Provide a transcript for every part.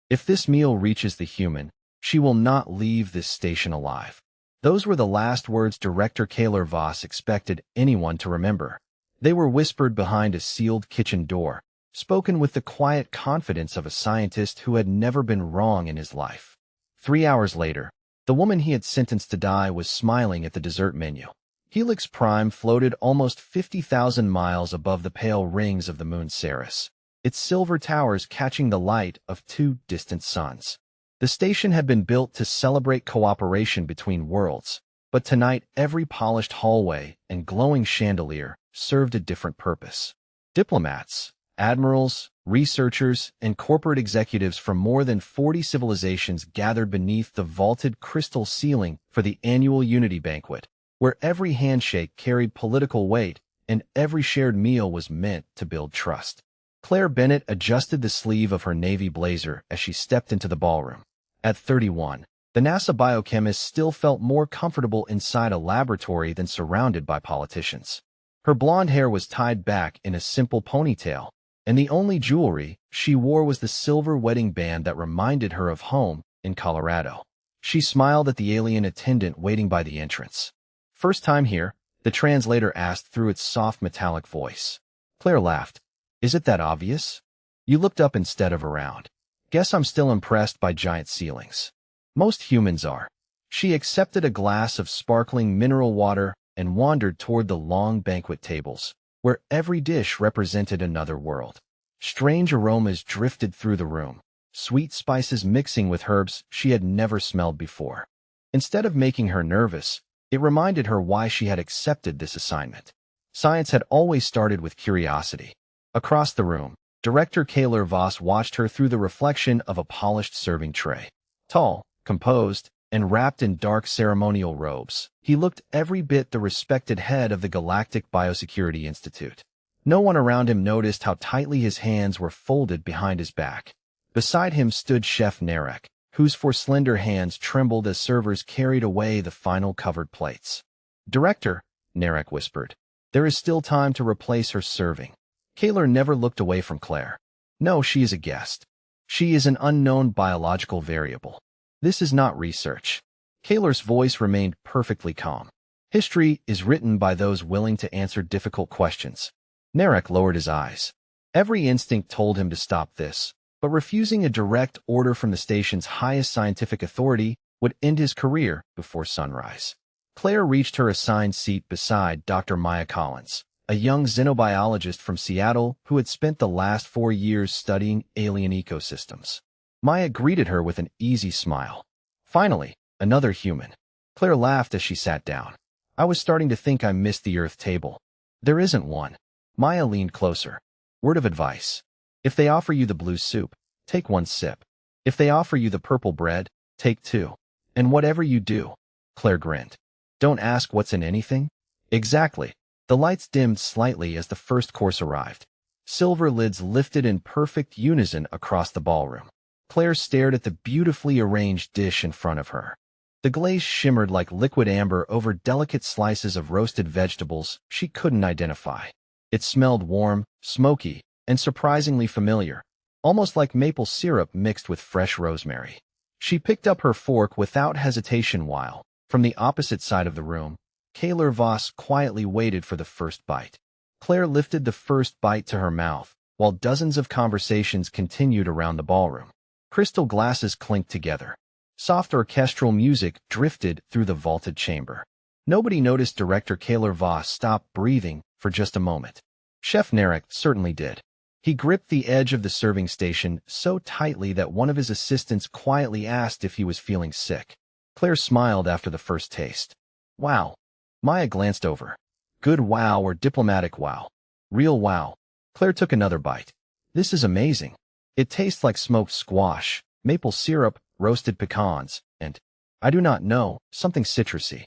If this meal reaches the human, she will not leave this station alive. Those were the last words Director Kaelor Voss expected anyone to remember. They were whispered behind a sealed kitchen door, spoken with the quiet confidence of a scientist who had never been wrong in his life. 3 hours later, the woman he had sentenced to die was smiling at the dessert menu. Helix Prime floated almost 50,000 miles above the pale rings of the moon Ceres, its silver towers catching the light of 2 distant suns. The station had been built to celebrate cooperation between worlds, but tonight every polished hallway and glowing chandelier served a different purpose. Diplomats, admirals, researchers, and corporate executives from more than 40 civilizations gathered beneath the vaulted crystal ceiling for the annual Unity Banquet, where every handshake carried political weight and every shared meal was meant to build trust. Claire Bennett adjusted the sleeve of her navy blazer as she stepped into the ballroom. At 31, the NASA biochemist still felt more comfortable inside a laboratory than surrounded by politicians. Her blonde hair was tied back in a simple ponytail, and the only jewelry she wore was the silver wedding band that reminded her of home in Colorado. She smiled at the alien attendant waiting by the entrance. "First time here?" the translator asked through its soft metallic voice. Claire laughed. "Is it that obvious? You looked up instead of around. Guess I'm still impressed by giant ceilings." Most humans are. She accepted a glass of sparkling mineral water and wandered toward the long banquet tables, where every dish represented another world. Strange aromas drifted through the room, sweet spices mixing with herbs she had never smelled before. Instead of making her nervous, it reminded her why she had accepted this assignment. Science had always started with curiosity. Across the room, Director Kaelor Voss watched her through the reflection of a polished serving tray. Tall, composed, and wrapped in dark ceremonial robes, he looked every bit the respected head of the Galactic Biosecurity Institute. No one around him noticed how tightly his hands were folded behind his back. Beside him stood Chef Narek, whose slender hands trembled as servers carried away the final covered plates. "Director," Narek whispered, "there is still time to replace her serving." Kaelor never looked away from Claire. "No, she is a guest. She is an unknown biological variable. This is not research." Kaelor's voice remained perfectly calm. "History is written by those willing to answer difficult questions." Narek lowered his eyes. Every instinct told him to stop this, but refusing a direct order from the station's highest scientific authority would end his career before sunrise. Claire reached her assigned seat beside Dr. Maya Collins, a young xenobiologist from Seattle who had spent the last 4 years studying alien ecosystems. Maya greeted her with an easy smile. "Finally, another human." Claire laughed as she sat down. "I was starting to think I missed the Earth table." "There isn't one." Maya leaned closer. "Word of advice. If they offer you the blue soup, take 1 sip. If they offer you the purple bread, take 2. And whatever you do," Claire grinned, "don't ask what's in anything." "Exactly." The lights dimmed slightly as the first course arrived. Silver lids lifted in perfect unison across the ballroom. Claire stared at the beautifully arranged dish in front of her. The glaze shimmered like liquid amber over delicate slices of roasted vegetables she couldn't identify. It smelled warm, smoky, and surprisingly familiar, almost like maple syrup mixed with fresh rosemary. She picked up her fork without hesitation while, from the opposite side of the room, Kaelor Voss quietly waited for the first bite. Claire lifted the first bite to her mouth, while dozens of conversations continued around the ballroom. Crystal glasses clinked together. Soft orchestral music drifted through the vaulted chamber. Nobody noticed Director Kaelor Voss stop breathing for just a moment. Chef Narek certainly did. He gripped the edge of the serving station so tightly that one of his assistants quietly asked if he was feeling sick. Claire smiled after the first taste. "Wow." Maya glanced over. "Good wow or diplomatic wow?" "Real wow." Claire took another bite. "This is amazing. It tastes like smoked squash, maple syrup, roasted pecans, and, I do not know, something citrusy."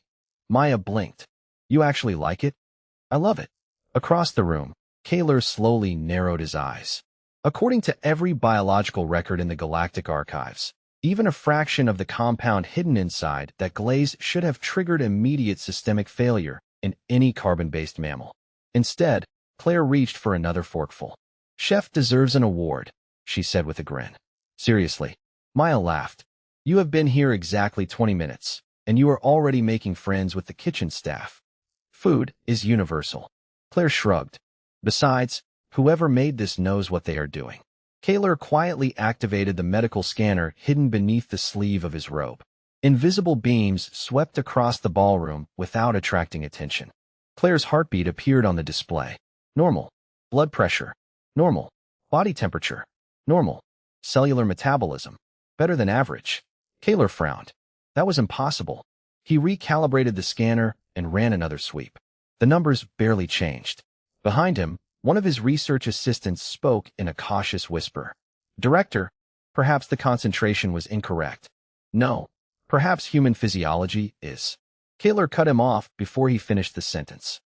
Maya blinked. "You actually like it?" "I love it." Across the room, Kaelor slowly narrowed his eyes. According to every biological record in the galactic archives, even a fraction of the compound hidden inside that glaze should have triggered immediate systemic failure in any carbon-based mammal. Instead, Claire reached for another forkful. "Chef deserves an award," she said with a grin. "Seriously, Maya laughed. You have been here exactly 20 minutes, and you are already making friends with the kitchen staff. Food is universal. Claire shrugged. Besides, whoever made this knows what they are doing. Kaelor quietly activated the medical scanner hidden beneath the sleeve of his robe. Invisible beams swept across the ballroom without attracting attention. Claire's heartbeat appeared on the display. Normal. Blood pressure. Normal. Body temperature. Normal. Cellular metabolism. Better than average. Kaelor frowned. That was impossible. He recalibrated the scanner and ran another sweep. The numbers barely changed. Behind him, one of his research assistants spoke in a cautious whisper. Director, perhaps the concentration was incorrect. No, perhaps human physiology is. Kaelor cut him off before he finished the sentence.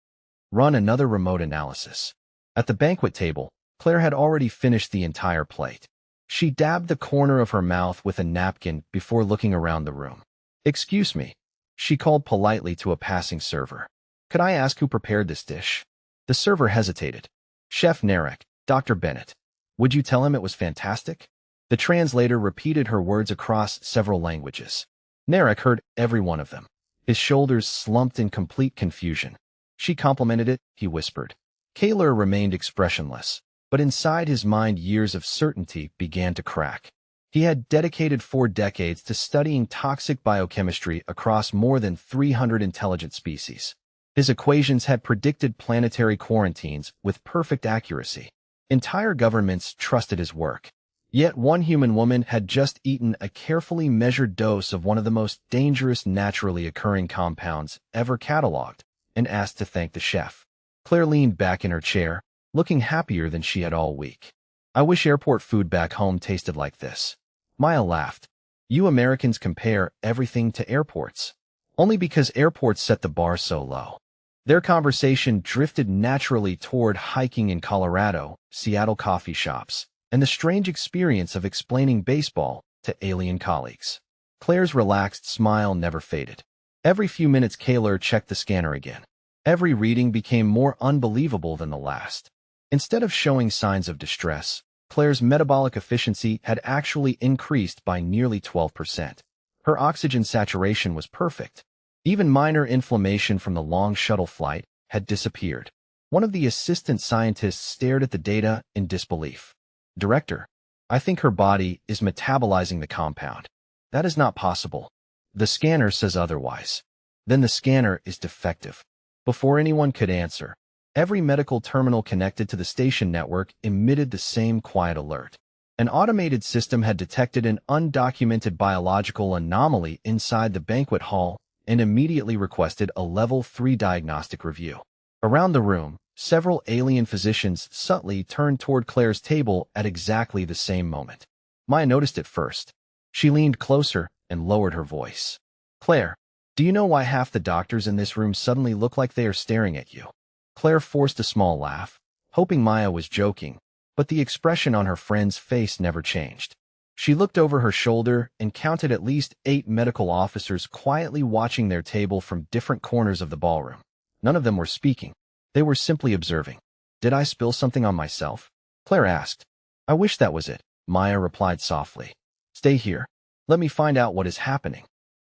Run another remote analysis. At the banquet table, Claire had already finished the entire plate. She dabbed the corner of her mouth with a napkin before looking around the room. Excuse me, she called politely to a passing server. Could I ask who prepared this dish? The server hesitated. Chef Narek, Dr. Bennett. Would you tell him it was fantastic? The translator repeated her words across several languages. Narek heard every one of them. His shoulders slumped in complete confusion. She complimented it, he whispered. Kaelor remained expressionless, but inside his mind years of certainty began to crack. He had dedicated 4 decades to studying toxic biochemistry across more than 300 intelligent species. His equations had predicted planetary quarantines with perfect accuracy. Entire governments trusted his work. Yet one human woman had just eaten a carefully measured dose of one of the most dangerous naturally occurring compounds ever cataloged and asked to thank the chef. Claire leaned back in her chair, looking happier than she had all week. I wish airport food back home tasted like this. Maya laughed. You Americans compare everything to airports. Only because airports set the bar so low. Their conversation drifted naturally toward hiking in Colorado, Seattle coffee shops, and the strange experience of explaining baseball to alien colleagues. Claire's relaxed smile never faded. Every few minutes Kaelor checked the scanner again. Every reading became more unbelievable than the last. Instead of showing signs of distress, Claire's metabolic efficiency had actually increased by nearly 12%. Her oxygen saturation was perfect. Even minor inflammation from the long shuttle flight had disappeared. One of the assistant scientists stared at the data in disbelief. Director, I think her body is metabolizing the compound. That is not possible. The scanner says otherwise. Then the scanner is defective. Before anyone could answer, every medical terminal connected to the station network emitted the same quiet alert. An automated system had detected an undocumented biological anomaly inside the banquet hall and immediately requested a Level 3 diagnostic review. Around the room, several alien physicians subtly turned toward Claire's table at exactly the same moment. Maya noticed it first. She leaned closer and lowered her voice. Claire, do you know why half the doctors in this room suddenly look like they are staring at you? Claire forced a small laugh, hoping Maya was joking, but the expression on her friend's face never changed. She looked over her shoulder and counted at least 8 medical officers quietly watching their table from different corners of the ballroom. None of them were speaking. They were simply observing. Did I spill something on myself? Claire asked. I wish that was it, Maya replied softly. Stay here. Let me find out what is happening.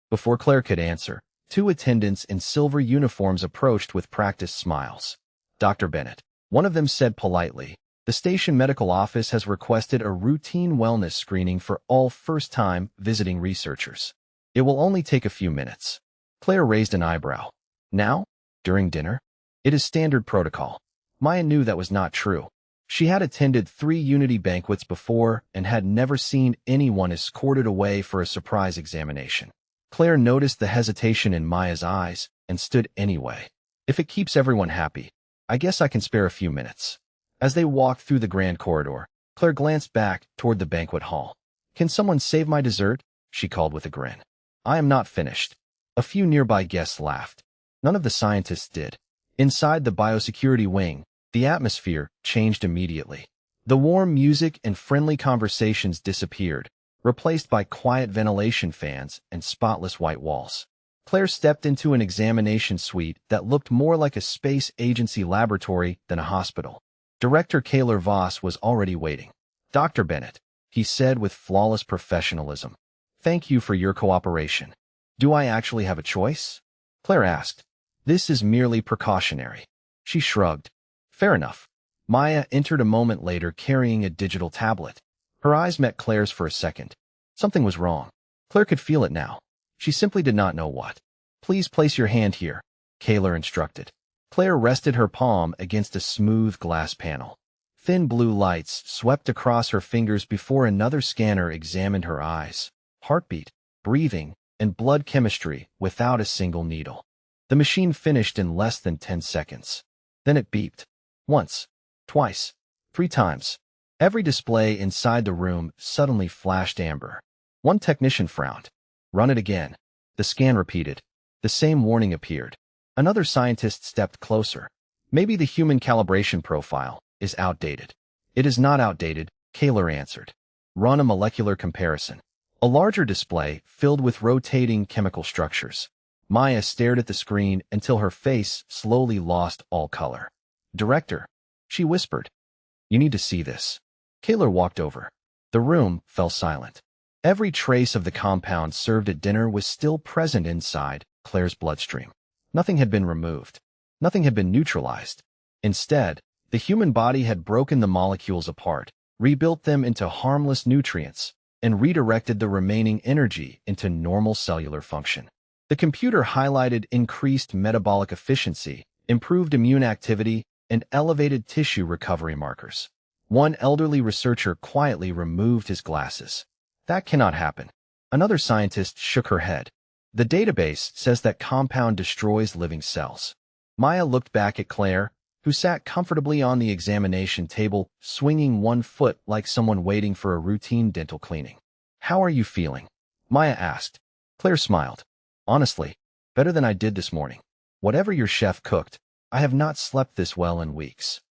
Before Claire could answer, 2 attendants in silver uniforms approached with practiced smiles. Dr. Bennett. One of them said politely, the station medical office has requested a routine wellness screening for all first-time visiting researchers. It will only take a few minutes. Claire raised an eyebrow. Now? During dinner? It is standard protocol. Maya knew that was not true. She had attended 3 Unity banquets before and had never seen anyone escorted away for a surprise examination. Claire noticed the hesitation in Maya's eyes and stood anyway. If it keeps everyone happy, I guess I can spare a few minutes. As they walked through the grand corridor, Claire glanced back toward the banquet hall. Can someone save my dessert? She called with a grin. I am not finished. A few nearby guests laughed. None of the scientists did. Inside the biosecurity wing, the atmosphere changed immediately. The warm music and friendly conversations disappeared, replaced by quiet ventilation fans and spotless white walls. Claire stepped into an examination suite that looked more like a space agency laboratory than a hospital. Director Kaelor Voss was already waiting. Dr. Bennett, he said with flawless professionalism. Thank you for your cooperation. Do I actually have a choice? Claire asked. This is merely precautionary. She shrugged. Fair enough. Maya entered a moment later carrying a digital tablet. Her eyes met Claire's for a second. Something was wrong. Claire could feel it now. She simply did not know what. Please place your hand here, Kaelor instructed. Claire rested her palm against a smooth glass panel. Thin blue lights swept across her fingers before another scanner examined her eyes, heartbeat, breathing, and blood chemistry without a single needle. The machine finished in less than 10 seconds. Then it beeped. Once, twice, 3 times. Every display inside the room suddenly flashed amber. One technician frowned. Run it again. The scan repeated. The same warning appeared. Another scientist stepped closer. Maybe the human calibration profile is outdated. It is not outdated, Kaelor answered. Run a molecular comparison. A larger display filled with rotating chemical structures. Maya stared at the screen until her face slowly lost all color. Director, she whispered. You need to see this. Kaelor walked over. The room fell silent. Every trace of the compound served at dinner was still present inside Claire's bloodstream. Nothing had been removed. Nothing had been neutralized. Instead, the human body had broken the molecules apart, rebuilt them into harmless nutrients, and redirected the remaining energy into normal cellular function. The computer highlighted increased metabolic efficiency, improved immune activity, and elevated tissue recovery markers. One elderly researcher quietly removed his glasses. That cannot happen. Another scientist shook her head. The database says that compound destroys living cells. Maya looked back at Claire, who sat comfortably on the examination table, swinging one foot like someone waiting for a routine dental cleaning. How are you feeling? Maya asked. Claire smiled. Honestly, better than I did this morning. Whatever your chef cooked, I have not slept this well in weeks.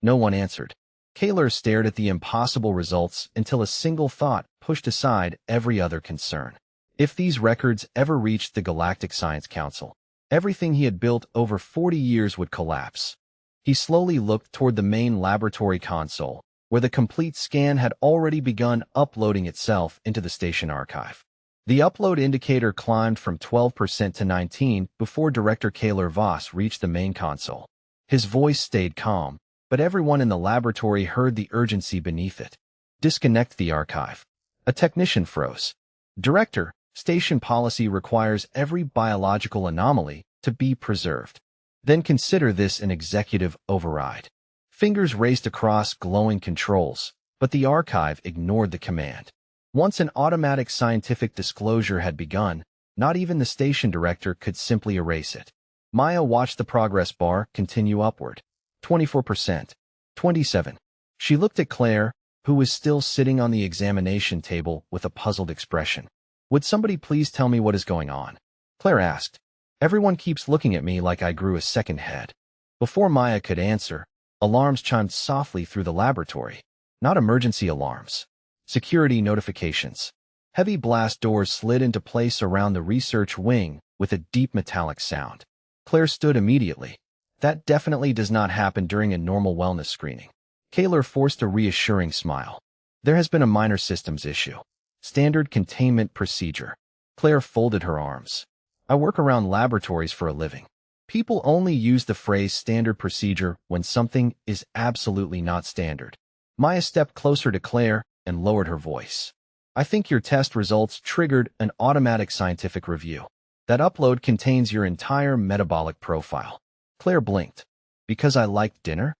No one answered. Kaelor stared at the impossible results until a single thought pushed aside every other concern. If these records ever reached the Galactic Science Council, everything he had built over 40 years would collapse. He slowly looked toward the main laboratory console, where the complete scan had already begun uploading itself into the station archive. The upload indicator climbed from 12% to 19% before Director Kaelor Voss reached the main console. His voice stayed calm, but everyone in the laboratory heard the urgency beneath it. Disconnect the archive. A technician froze. Director, station policy requires every biological anomaly to be preserved. Then consider this an executive override. Fingers raced across glowing controls, but the archive ignored the command. Once an automatic scientific disclosure had begun, not even the station director could simply erase it. Maya watched the progress bar continue upward. 24%. 27%. She looked at Claire, who was still sitting on the examination table with a puzzled expression. Would somebody please tell me what is going on? Claire asked. Everyone keeps looking at me like I grew a second head. Before Maya could answer, alarms chimed softly through the laboratory. Not emergency alarms. Security notifications. Heavy blast doors slid into place around the research wing with a deep metallic sound. Claire stood immediately. That definitely does not happen during a normal wellness screening. Kaelor forced a reassuring smile. There has been a minor systems issue. Standard containment procedure. Claire folded her arms. I work around laboratories for a living. People only use the phrase standard procedure when something is absolutely not standard. Maya stepped closer to Claire and lowered her voice. I think your test results triggered an automatic scientific review. That upload contains your entire metabolic profile. Claire blinked. Because I liked dinner?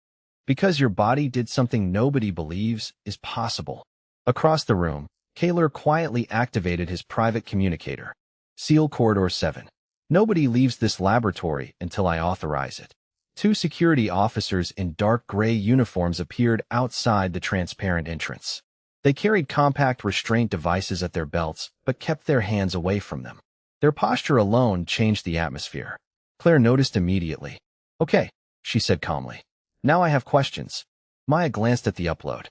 Because your body did something nobody believes is possible. Across the room, Kaelor quietly activated his private communicator. Seal Corridor 7. Nobody leaves this laboratory until I authorize it. 2 security officers in dark gray uniforms appeared outside the transparent entrance. They carried compact restraint devices at their belts, but kept their hands away from them. Their posture alone changed the atmosphere. Claire noticed immediately. Okay, she said calmly. Now I have questions. Maya glanced at the upload.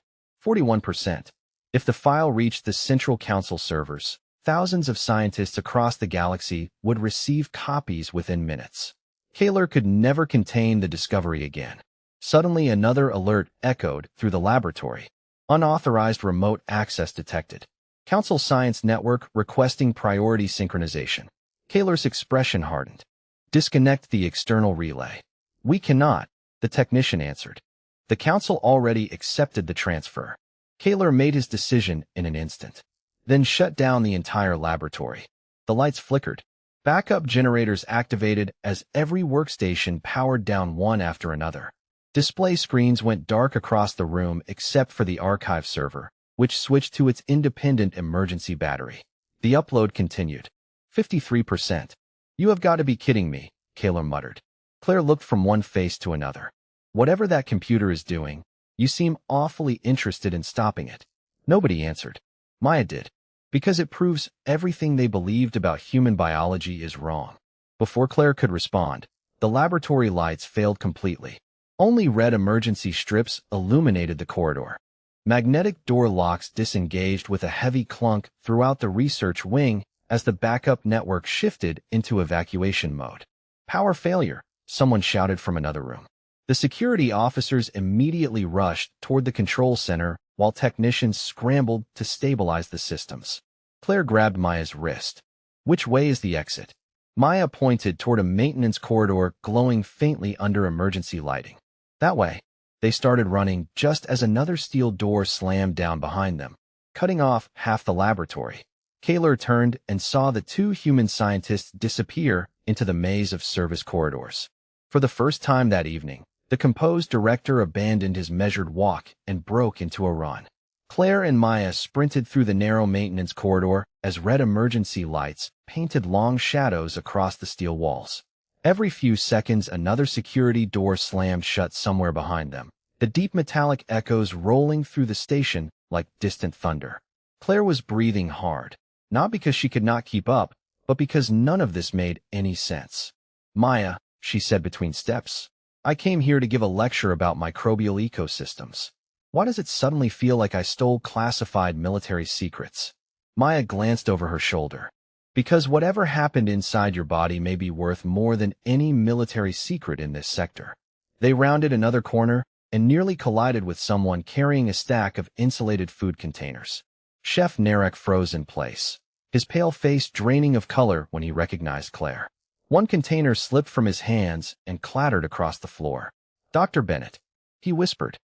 41%. If the file reached the Central Council servers, thousands of scientists across the galaxy would receive copies within minutes. Kaelor could never contain the discovery again. Suddenly another alert echoed through the laboratory. Unauthorized remote access detected. Council Science Network requesting priority synchronization. Kaelor's expression hardened. Disconnect the external relay. We cannot, the technician answered. The council already accepted the transfer. Kaelor made his decision in an instant, then shut down the entire laboratory. The lights flickered. Backup generators activated as every workstation powered down one after another. Display screens went dark across the room except for the archive server, which switched to its independent emergency battery. The upload continued. 53%. You have got to be kidding me, Kaelor muttered. Claire looked from one face to another. Whatever that computer is doing, you seem awfully interested in stopping it. Nobody answered. Maya did. Because it proves everything they believed about human biology is wrong. Before Claire could respond, the laboratory lights failed completely. Only red emergency strips illuminated the corridor. Magnetic door locks disengaged with a heavy clunk throughout the research wing as the backup network shifted into evacuation mode. Power failure, someone shouted from another room. The security officers immediately rushed toward the control center while technicians scrambled to stabilize the systems. Claire grabbed Maya's wrist. Which way is the exit? Maya pointed toward a maintenance corridor glowing faintly under emergency lighting. That way. They started running just as another steel door slammed down behind them, cutting off half the laboratory. Kaelor turned and saw the two human scientists disappear into the maze of service corridors. For the first time that evening, the composed director abandoned his measured walk and broke into a run. Claire and Maya sprinted through the narrow maintenance corridor as red emergency lights painted long shadows across the steel walls. Every few seconds, another security door slammed shut somewhere behind them, the deep metallic echoes rolling through the station like distant thunder. Claire was breathing hard, not because she could not keep up, but because none of this made any sense. Maya, she said between steps, I came here to give a lecture about microbial ecosystems. Why does it suddenly feel like I stole classified military secrets? Maya glanced over her shoulder. Because whatever happened inside your body may be worth more than any military secret in this sector. They rounded another corner and nearly collided with someone carrying a stack of insulated food containers. Chef Narek froze in place, his pale face draining of color when he recognized Claire. One container slipped from his hands and clattered across the floor. Dr. Bennett, he whispered.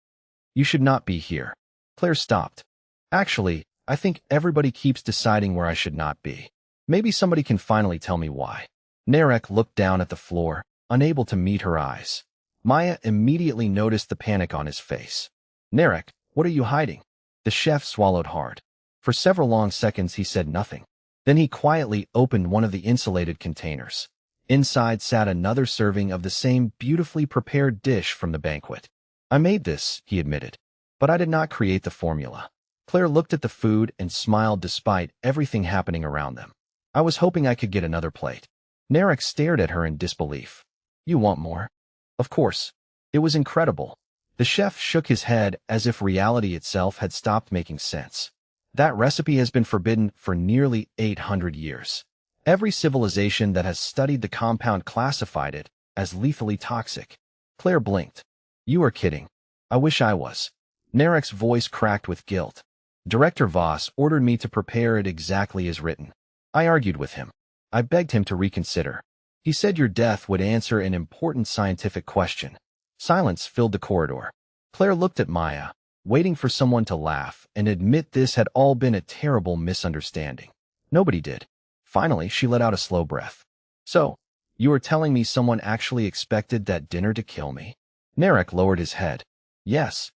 You should not be here. Claire stopped. Actually, I think everybody keeps deciding where I should not be. Maybe somebody can finally tell me why. Narek looked down at the floor, unable to meet her eyes. Maya immediately noticed the panic on his face. Narek, what are you hiding? The chef swallowed hard. For several long seconds he said nothing. Then he quietly opened one of the insulated containers. Inside sat another serving of the same beautifully prepared dish from the banquet. I made this, he admitted, but I did not create the formula. Claire looked at the food and smiled despite everything happening around them. I was hoping I could get another plate. Narek stared at her in disbelief. You want more? Of course. It was incredible. The chef shook his head as if reality itself had stopped making sense. That recipe has been forbidden for nearly 800 years. Every civilization that has studied the compound classified it as lethally toxic. Claire blinked. You are kidding. I wish I was. Narek's voice cracked with guilt. Director Voss ordered me to prepare it exactly as written. I argued with him. I begged him to reconsider. He said your death would answer an important scientific question. Silence filled the corridor. Claire looked at Maya, waiting for someone to laugh and admit this had all been a terrible misunderstanding. Nobody did. Finally, she let out a slow breath. So, you are telling me someone actually expected that dinner to kill me? Narek lowered his head. Yes.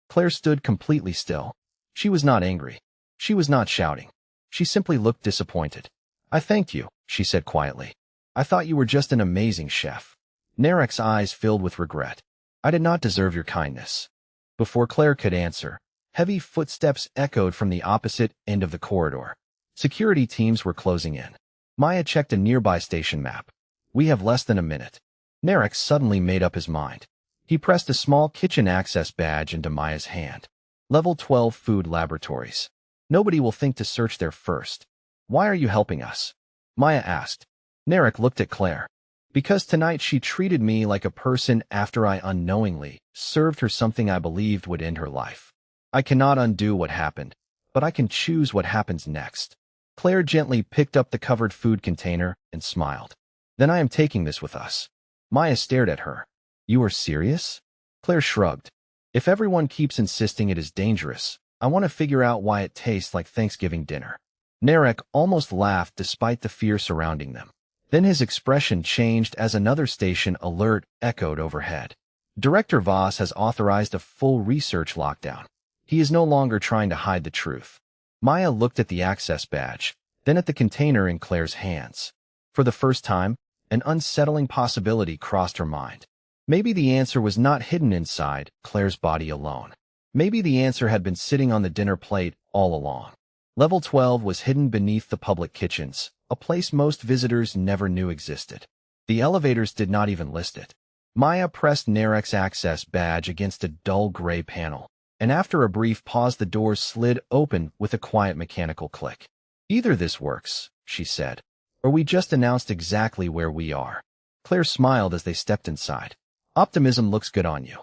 Claire stood completely still. She was not angry. She was not shouting. She simply looked disappointed. I thanked you, she said quietly. I thought you were just an amazing chef. Narek's eyes filled with regret. I did not deserve your kindness. Before Claire could answer, heavy footsteps echoed from the opposite end of the corridor. Security teams were closing in. Maya checked a nearby station map. We have less than a minute. Narek suddenly made up his mind. He pressed a small kitchen access badge into Maya's hand. Level 12 food laboratories. Nobody will think to search there first. Why are you helping us? Maya asked. Narek looked at Claire. Because tonight she treated me like a person after I unknowingly served her something I believed would end her life. I cannot undo what happened, but I can choose what happens next. Claire gently picked up the covered food container and smiled. Then I am taking this with us. Maya stared at her. You are serious? Claire shrugged. If everyone keeps insisting it is dangerous, I want to figure out why it tastes like Thanksgiving dinner. Narek almost laughed despite the fear surrounding them. Then his expression changed as another station alert echoed overhead. Director Voss has authorized a full research lockdown. He is no longer trying to hide the truth. Maya looked at the access badge, then at the container in Claire's hands. For the first time, an unsettling possibility crossed her mind. Maybe the answer was not hidden inside Claire's body alone. Maybe the answer had been sitting on the dinner plate all along. Level 12 was hidden beneath the public kitchens, a place most visitors never knew existed. The elevators did not even list it. Maya pressed Narek's access badge against a dull gray panel, and after a brief pause the doors slid open with a quiet mechanical click. Either this works, she said, or we just announced exactly where we are. Claire smiled as they stepped inside. Optimism looks good on you.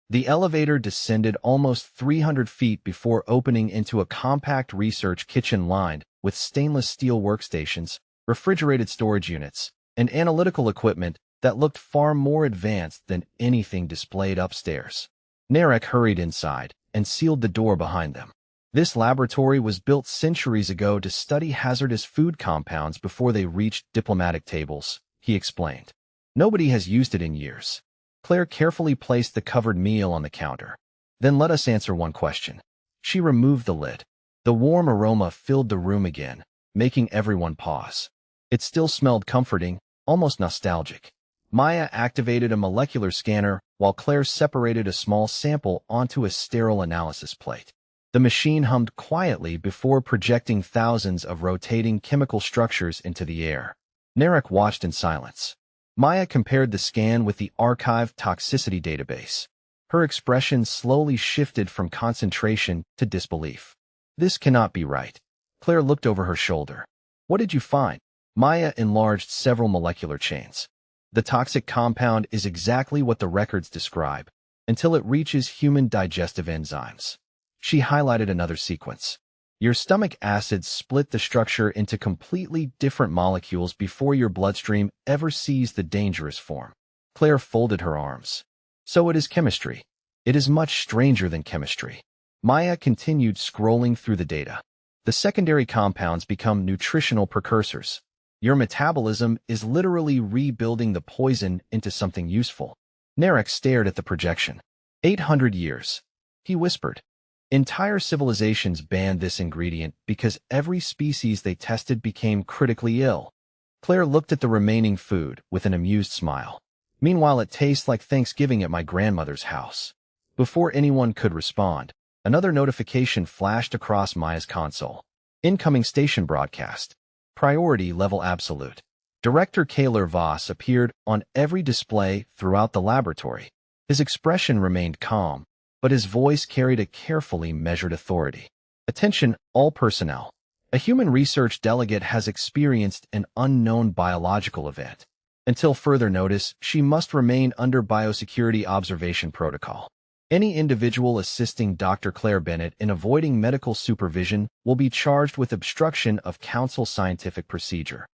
The elevator descended almost 300 feet before opening into a compact research kitchen lined with stainless steel workstations, refrigerated storage units, and analytical equipment that looked far more advanced than anything displayed upstairs. Narek hurried inside and sealed the door behind them. This laboratory was built centuries ago to study hazardous food compounds before they reached diplomatic tables, he explained. Nobody has used it in years. Claire carefully placed the covered meal on the counter. Then let us answer one question. She removed the lid. The warm aroma filled the room again, making everyone pause. It still smelled comforting, almost nostalgic. Maya activated a molecular scanner while Claire separated a small sample onto a sterile analysis plate. The machine hummed quietly before projecting thousands of rotating chemical structures into the air. Narek watched in silence. Maya compared the scan with the archived toxicity database. Her expression slowly shifted from concentration to disbelief. This cannot be right. Claire looked over her shoulder. What did you find? Maya enlarged several molecular chains. The toxic compound is exactly what the records describe, until it reaches human digestive enzymes. She highlighted another sequence. Your stomach acids split the structure into completely different molecules before your bloodstream ever sees the dangerous form. Claire folded her arms. So it is chemistry. It is much stranger than chemistry. Maya continued scrolling through the data. The secondary compounds become nutritional precursors. Your metabolism is literally rebuilding the poison into something useful. Narek stared at the projection. 800 years. He whispered. Entire civilizations banned this ingredient because every species they tested became critically ill. Claire looked at the remaining food with an amused smile. Meanwhile, it tastes like Thanksgiving at my grandmother's house. Before anyone could respond, another notification flashed across Maya's console. Incoming station broadcast. Priority level absolute. Director Kaelor Voss appeared on every display throughout the laboratory. His expression remained calm, but his voice carried a carefully measured authority. Attention, all personnel. A human research delegate has experienced an unknown biological event. Until further notice, she must remain under biosecurity observation protocol. Any individual assisting Dr. Claire Bennett in avoiding medical supervision will be charged with obstruction of council scientific procedure.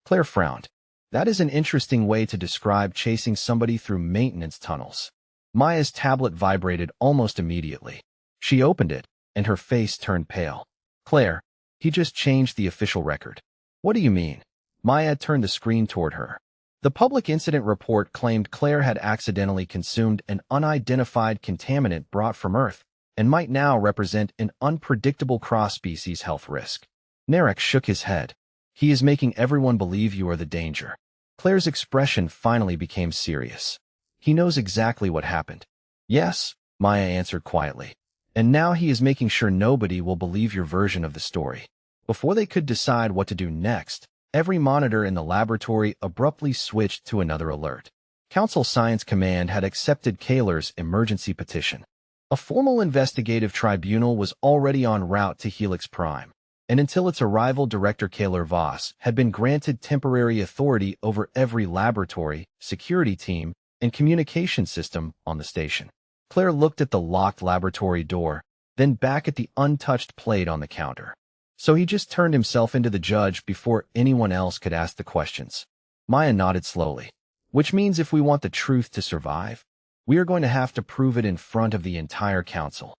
Claire frowned. That is an interesting way to describe chasing somebody through maintenance tunnels. Maya's tablet vibrated almost immediately. She opened it, and her face turned pale. Claire, he just changed the official record. What do you mean? Maya turned the screen toward her. The public incident report claimed Claire had accidentally consumed an unidentified contaminant brought from Earth and might now represent an unpredictable cross-species health risk. Narek shook his head. He is making everyone believe you are the danger. Claire's expression finally became serious. He knows exactly what happened. Yes, Maya answered quietly. And now he is making sure nobody will believe your version of the story. Before they could decide what to do next, every monitor in the laboratory abruptly switched to another alert. Council Science Command had accepted Kaelor's emergency petition. A formal investigative tribunal was already en route to Helix Prime, and until its arrival, Director Kaelor Voss had been granted temporary authority over every laboratory, security team, and communication system on the station. Claire looked at the locked laboratory door, then back at the untouched plate on the counter. So he just turned himself into the judge before anyone else could ask the questions. Maya nodded slowly. Which means if we want the truth to survive, we are going to have to prove it in front of the entire council.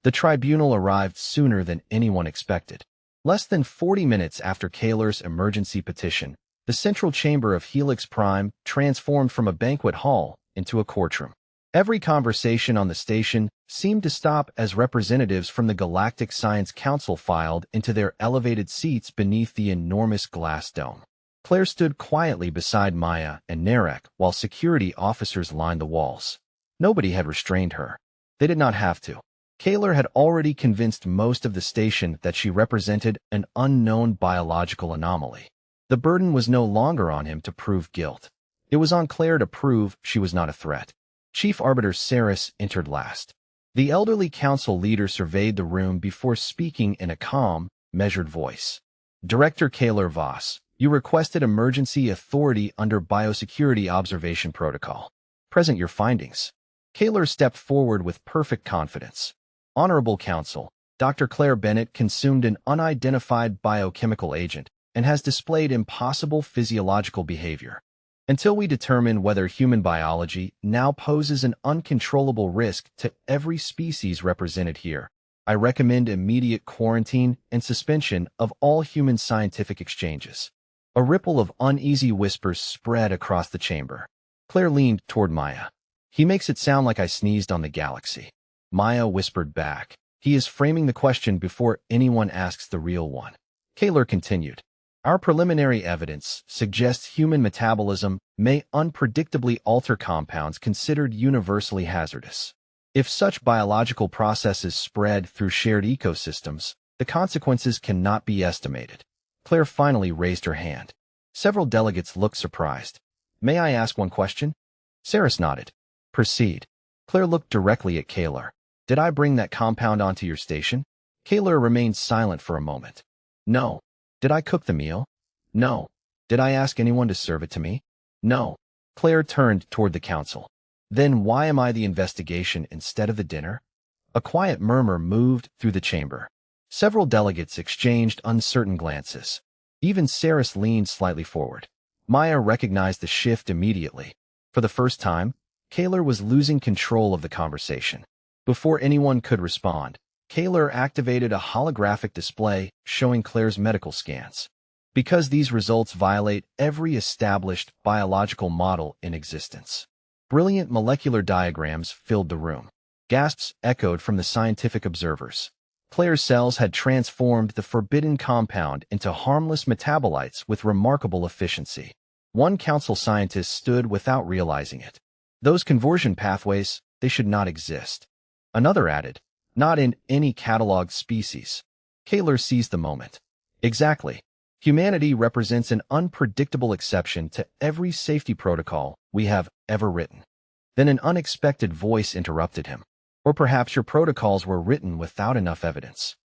The tribunal arrived sooner than anyone expected. Less than 40 minutes after Kaelor's emergency petition, the central chamber of Helix Prime transformed from a banquet hall into a courtroom. Every conversation on the station seemed to stop as representatives from the Galactic Science Council filed into their elevated seats beneath the enormous glass dome. Claire stood quietly beside Maya and Narek while security officers lined the walls. Nobody had restrained her. They did not have to. Kaelor had already convinced most of the station that she represented an unknown biological anomaly. The burden was no longer on him to prove guilt. It was on Claire to prove she was not a threat. Chief Arbiter Saris entered last. The elderly council leader surveyed the room before speaking in a calm, measured voice. Director Kaelor Voss, you requested emergency authority under Biosecurity Observation Protocol. Present your findings. Kaelor stepped forward with perfect confidence. Honorable Council, Dr. Claire Bennett consumed an unidentified biochemical agent and has displayed impossible physiological behavior. Until we determine whether human biology now poses an uncontrollable risk to every species represented here, I recommend immediate quarantine and suspension of all human scientific exchanges. A ripple of uneasy whispers spread across the chamber. Claire leaned toward Maya. He makes it sound like I sneezed on the galaxy. Maya whispered back. He is framing the question before anyone asks the real one. Kaelor continued. Our preliminary evidence suggests human metabolism may unpredictably alter compounds considered universally hazardous. If such biological processes spread through shared ecosystems, the consequences cannot be estimated. Claire finally raised her hand. Several delegates looked surprised. May I ask one question? Saris nodded. Proceed. Claire looked directly at Kaelor. Did I bring that compound onto your station? Kaelor remained silent for a moment. No. Did I cook the meal? No. Did I ask anyone to serve it to me? No. Claire turned toward the council. Then why am I the investigation instead of the dinner? A quiet murmur moved through the chamber. Several delegates exchanged uncertain glances. Even Saris leaned slightly forward. Maya recognized the shift immediately. For the first time, Kaelor was losing control of the conversation. Before anyone could respond, Kaelor activated a holographic display showing Claire's medical scans. Because these results violate every established biological model in existence. Brilliant molecular diagrams filled the room. Gasps echoed from the scientific observers. Claire's cells had transformed the forbidden compound into harmless metabolites with remarkable efficiency. One council scientist stood without realizing it. Those conversion pathways, they should not exist. Another added, not in any cataloged species. Kaelor seized the moment. Exactly. Humanity represents an unpredictable exception to every safety protocol we have ever written. Then an unexpected voice interrupted him. Or perhaps your protocols were written without enough evidence.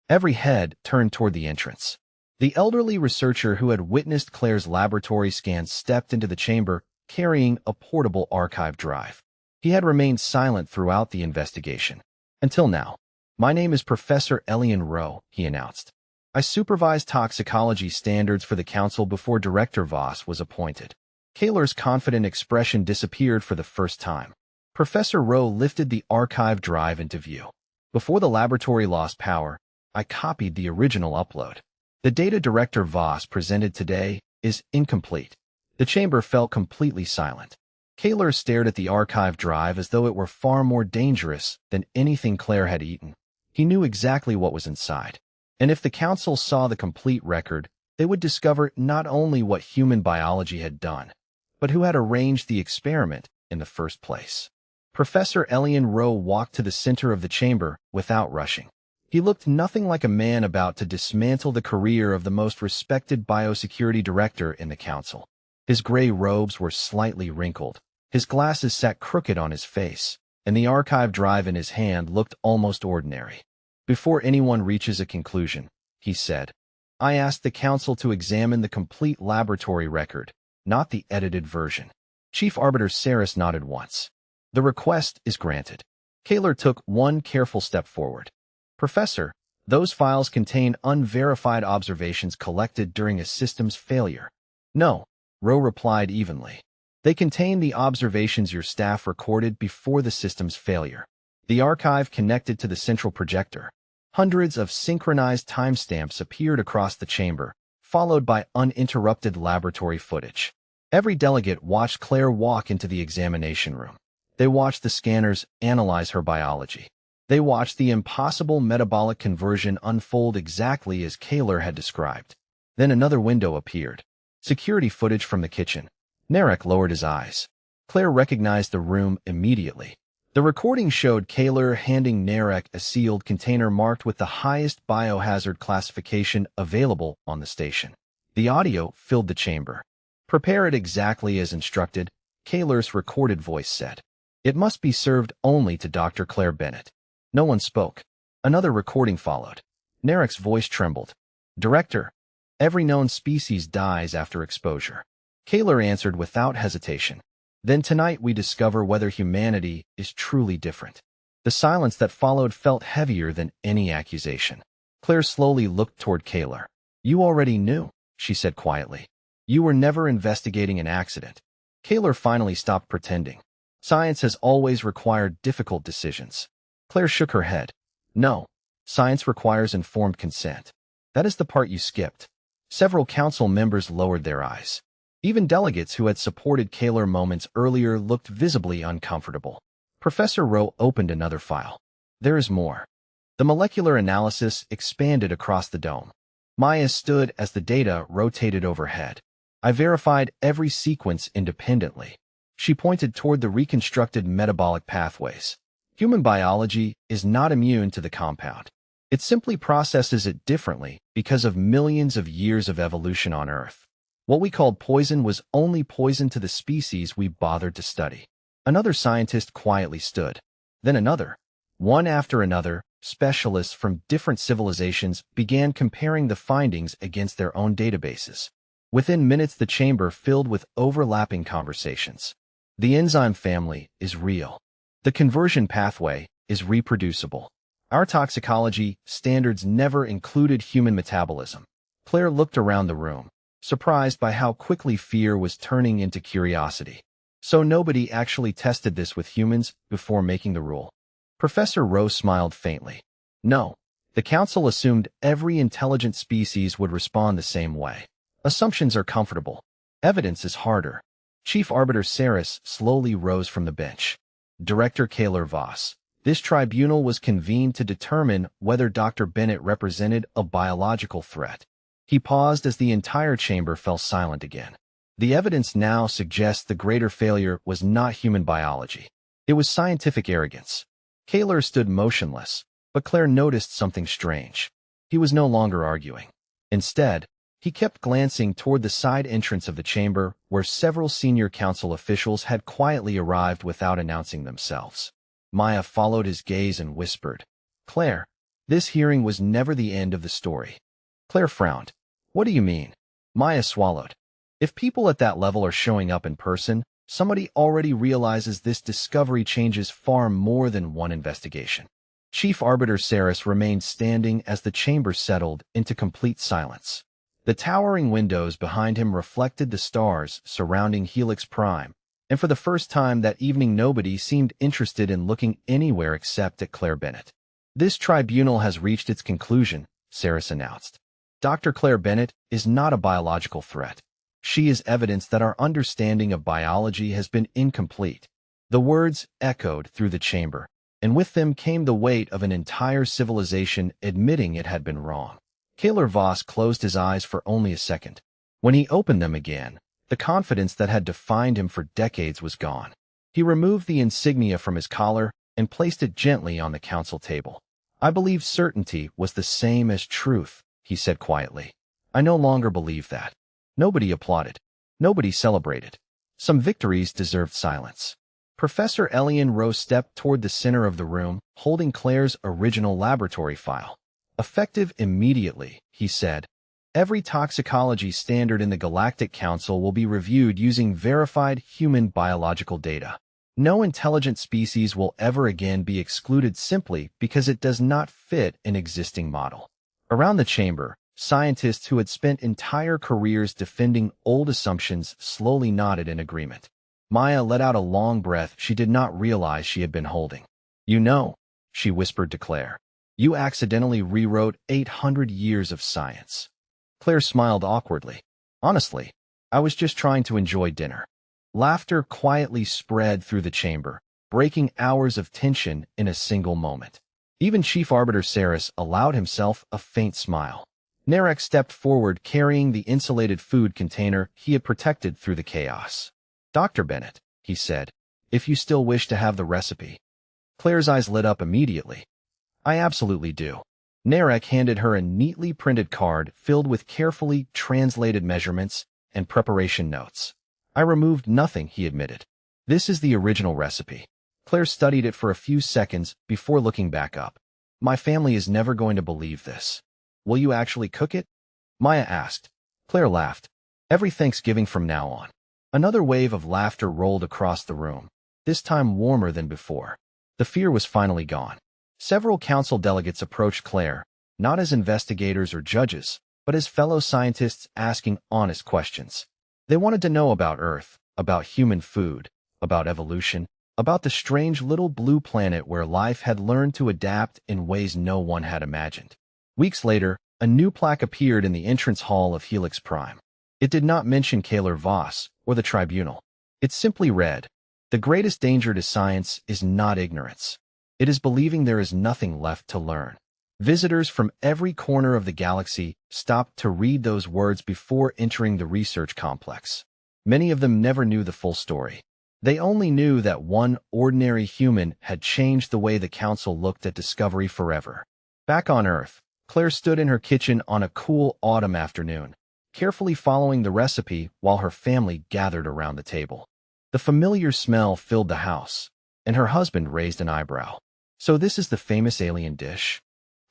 Every head turned toward the entrance. The elderly researcher who had witnessed Claire's laboratory scans stepped into the chamber, carrying a portable archive drive. He had remained silent throughout the investigation. Until now. My name is Professor Elian Rowe, he announced. I supervised toxicology standards for the council before Director Voss was appointed. Kaelor's confident expression disappeared for the first time. Professor Rowe lifted the archive drive into view. Before the laboratory lost power, I copied the original upload. The data Director Voss presented today is incomplete. The chamber felt completely silent. Kaelor stared at the archive drive as though it were far more dangerous than anything Claire had eaten. He knew exactly what was inside. And if the council saw the complete record, they would discover not only what human biology had done, but who had arranged the experiment in the first place. Professor Elian Rowe walked to the center of the chamber without rushing. He looked nothing like a man about to dismantle the career of the most respected biosecurity director in the council. His gray robes were slightly wrinkled. His glasses sat crooked on his face, and the archive drive in his hand looked almost ordinary. Before anyone reaches a conclusion, he said, I asked the council to examine the complete laboratory record, not the edited version. Chief Arbiter Saris nodded once. The request is granted. Kaelor took one careful step forward. Professor, those files contain unverified observations collected during a system's failure. No, Rowe replied evenly. They contain the observations your staff recorded before the system's failure. The archive connected to the central projector. Hundreds of synchronized timestamps appeared across the chamber, followed by uninterrupted laboratory footage. Every delegate watched Claire walk into the examination room. They watched the scanners analyze her biology. They watched the impossible metabolic conversion unfold exactly as Kaelor had described. Then another window appeared. Security footage from the kitchen. Narek lowered his eyes. Claire recognized the room immediately. The recording showed Kaelor handing Narek a sealed container marked with the highest biohazard classification available on the station. The audio filled the chamber. "Prepare it exactly as instructed," Kaelor's recorded voice said. "It must be served only to Dr. Claire Bennett." No one spoke. Another recording followed. Narek's voice trembled. "Director, every known species dies after exposure." Kaelor answered without hesitation. "Then tonight we discover whether humanity is truly different." The silence that followed felt heavier than any accusation. Claire slowly looked toward Kaelor. "You already knew," she said quietly. "You were never investigating an accident." Kaelor finally stopped pretending. "Science has always required difficult decisions." Claire shook her head. "No, science requires informed consent. That is the part you skipped." Several council members lowered their eyes. Even delegates who had supported Kaelor moments earlier looked visibly uncomfortable. Professor Rowe opened another file. "There is more." The molecular analysis expanded across the dome. Maya stood as the data rotated overhead. "I verified every sequence independently." She pointed toward the reconstructed metabolic pathways. Human biology is not immune to the compound. It simply processes it differently because of millions of years of evolution on Earth. What we called poison was only poison to the species we bothered to study. Another scientist quietly stood. Then another. One after another, specialists from different civilizations began comparing the findings against their own databases. Within minutes, the chamber filled with overlapping conversations. The enzyme family is real. The conversion pathway is reproducible. Our toxicology standards never included human metabolism. Claire looked around the room, surprised by how quickly fear was turning into curiosity. So nobody actually tested this with humans before making the rule. Professor Rowe smiled faintly. "No, the council assumed every intelligent species would respond the same way. Assumptions are comfortable. Evidence is harder." Chief Arbiter Saris slowly rose from the bench. "Director Kaelor Voss, this tribunal was convened to determine whether Dr. Bennett represented a biological threat." He paused as the entire chamber fell silent again. "The evidence now suggests the greater failure was not human biology. It was scientific arrogance." Kaelor stood motionless, but Claire noticed something strange. He was no longer arguing. Instead, he kept glancing toward the side entrance of the chamber where several senior council officials had quietly arrived without announcing themselves. Maya followed his gaze and whispered, "Claire, this hearing was never the end of the story." Claire frowned. "What do you mean?" Maya swallowed. "If people at that level are showing up in person, somebody already realizes this discovery changes far more than one investigation." Chief Arbiter Saris remained standing as the chamber settled into complete silence. The towering windows behind him reflected the stars surrounding Helix Prime, and for the first time that evening nobody seemed interested in looking anywhere except at Claire Bennett. "This tribunal has reached its conclusion," Saris announced. "Dr. Claire Bennett is not a biological threat. She is evidence that our understanding of biology has been incomplete." The words echoed through the chamber, and with them came the weight of an entire civilization admitting it had been wrong. Kaelor Voss closed his eyes for only a second. When he opened them again, the confidence that had defined him for decades was gone. He removed the insignia from his collar and placed it gently on the council table. "I believe certainty was the same as truth," he said quietly. "I no longer believe that." Nobody applauded. Nobody celebrated. Some victories deserved silence. Professor Elian Rose stepped toward the center of the room, holding Claire's original laboratory file. "Effective immediately," he said. "Every toxicology standard in the Galactic Council will be reviewed using verified human biological data." No intelligent species will ever again be excluded simply because it does not fit an existing model. Around the chamber, scientists who had spent entire careers defending old assumptions slowly nodded in agreement. Maya let out a long breath she did not realize she had been holding. "You know," she whispered to Claire, "you accidentally rewrote 800 years of science." Claire smiled awkwardly. "Honestly, I was just trying to enjoy dinner." Laughter quietly spread through the chamber, breaking hours of tension in a single moment. Even Chief Arbiter Saris allowed himself a faint smile. Narek stepped forward carrying the insulated food container he had protected through the chaos. "Dr. Bennett," he said, "if you still wish to have the recipe." Claire's eyes lit up immediately. "I absolutely do." Narek handed her a neatly printed card filled with carefully translated measurements and preparation notes. "I removed nothing," he admitted. "This is the original recipe." Claire studied it for a few seconds before looking back up. "My family is never going to believe this." "Will you actually cook it?" Maya asked. Claire laughed. "Every Thanksgiving from now on." Another wave of laughter rolled across the room, this time warmer than before. The fear was finally gone. Several council delegates approached Claire, not as investigators or judges, but as fellow scientists asking honest questions. They wanted to know about Earth, about human food, about evolution, about the strange little blue planet where life had learned to adapt in ways no one had imagined. Weeks later, a new plaque appeared in the entrance hall of Helix Prime. It did not mention Kaelor Voss or the tribunal. It simply read, "The greatest danger to science is not ignorance. It is believing there is nothing left to learn." Visitors from every corner of the galaxy stopped to read those words before entering the research complex. Many of them never knew the full story. They only knew that one ordinary human had changed the way the council looked at discovery forever. Back on Earth, Claire stood in her kitchen on a cool autumn afternoon, carefully following the recipe while her family gathered around the table. The familiar smell filled the house, and her husband raised an eyebrow. "So this is the famous alien dish?"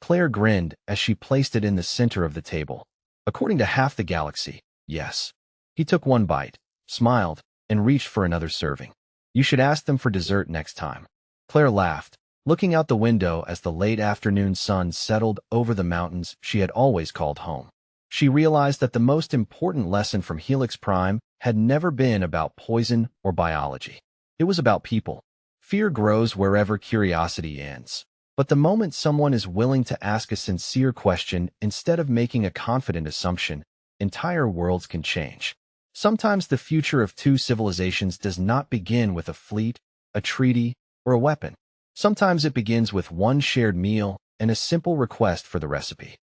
Claire grinned as she placed it in the center of the table. "According to half the galaxy, yes." He took one bite, smiled, and reached for another serving. "You should ask them for dessert next time." Claire laughed, looking out the window as the late afternoon sun settled over the mountains she had always called home. She realized that the most important lesson from Helix Prime had never been about poison or biology. It was about people. Fear grows wherever curiosity ends. But the moment someone is willing to ask a sincere question instead of making a confident assumption, entire worlds can change. Sometimes the future of two civilizations does not begin with a fleet, a treaty, or a weapon. Sometimes it begins with one shared meal and a simple request for the recipe.